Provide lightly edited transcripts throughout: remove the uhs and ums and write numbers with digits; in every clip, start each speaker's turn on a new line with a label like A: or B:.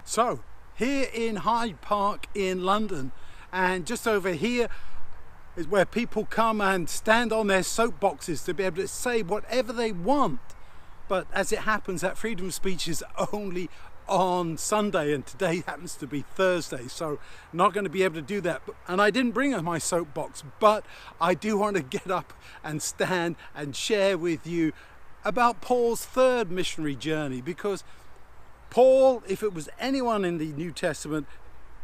A: So, here in Hyde Park in London, and just over here is where people come and stand on their soapboxes to be able to say whatever they want. But as it happens, that freedom of speech is only on Sunday, and today happens to be Thursday, so not going to be able to do that. And I didn't bring my soapbox, but I do want to get up and stand and share with you about Paul's third missionary journey, because Paul, if it was anyone in the New Testament,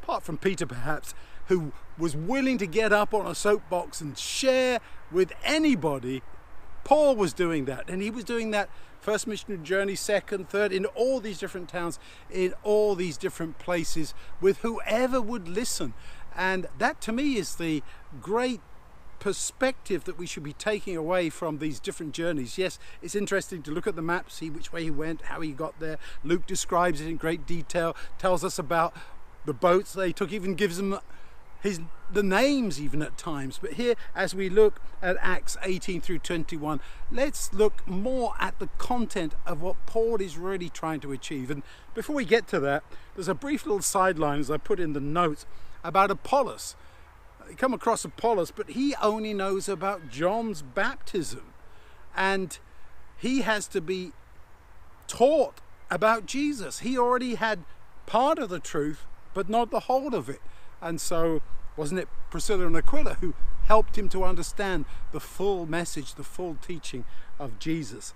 A: apart from Peter perhaps, who was willing to get up on a soapbox and share with anybody, Paul was doing that. And he was doing that first missionary journey, second, third, in all these different towns, in all these different places, with whoever would listen. And that to me is the great perspective that we should be taking away from these different journeys. Yes, it's interesting to look at the map, see which way he went, how he got there. Luke describes it in great detail, tells us about the boats they took, even gives them the names even at times. But here, as we look at Acts 18 through 21, let's look more at the content of what Paul is really trying to achieve. And before we get to that, there's a brief little sideline, as I put in the notes, about Apollos. You come across Apollos, but he only knows about John's baptism, and he has to be taught about Jesus. He already had part of the truth, but not the whole of it. And so, wasn't it Priscilla and Aquila who helped him to understand the full message, the full teaching of Jesus?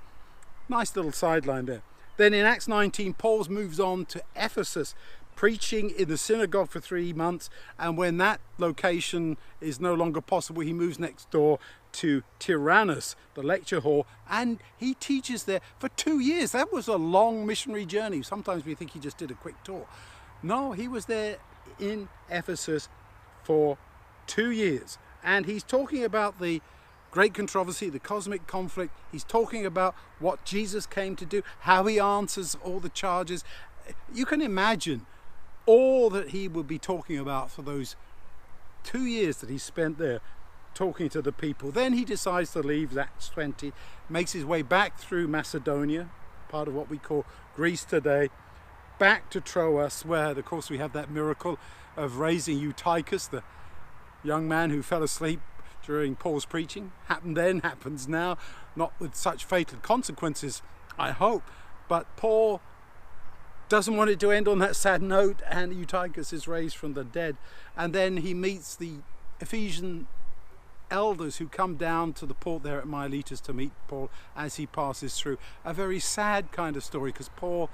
A: Nice little sideline there. Then in Acts 19, Paul moves on to Ephesus, preaching in the synagogue for 3 months, and when that location is no longer possible, he moves next door to Tyrannus, the lecture hall, and he teaches there for 2 years. That was a long missionary journey. Sometimes we think he just did a quick tour. No, he was there in Ephesus for 2 years, and he's talking about the great controversy, the cosmic conflict. He's talking about what Jesus came to do, how he answers all the charges. You can imagine all that he would be talking about for those 2 years that he spent there talking to the people. Then he decides to leave, Acts 20, makes his way back through Macedonia, part of what we call Greece today, back to Troas, where of course we have that miracle of raising Eutychus, the young man who fell asleep during Paul's preaching. Happened then, happens now, not with such fatal consequences, I hope, but Paul doesn't want it to end on that sad note, and Eutychus is raised from the dead. And then he meets the Ephesian elders who come down to the port there at Miletus to meet Paul as he passes through. A very sad kind of story, because Paul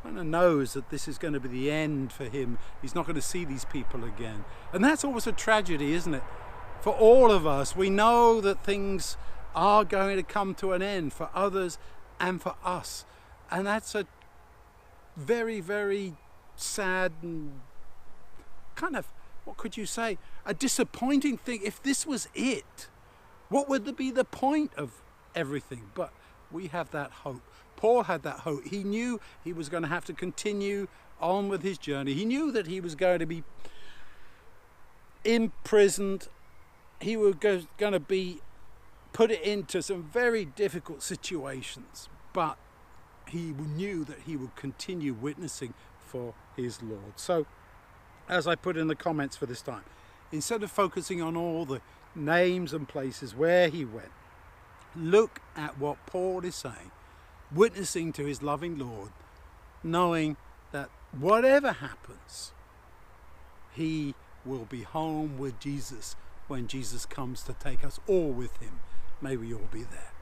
A: kind of knows that this is going to be the end for him. He's not going to see these people again. And that's always a tragedy, isn't it? For all of us, we know that things are going to come to an end for others and for us. And that's a very, very sad and kind of, what could you say, a disappointing thing. If this was it, what would be the point of everything? But we have that hope. Paul had that hope. He knew he was going to have to continue on with his journey. He knew that he was going to be imprisoned. He was going to be put into some very difficult situations, but he knew that he would continue witnessing for his Lord. So, as I put in the comments for this time, instead of focusing on all the names and places where he went, look at what Paul is saying, witnessing to his loving Lord, knowing that whatever happens, he will be home with Jesus when Jesus comes to take us all with him. May we all be there.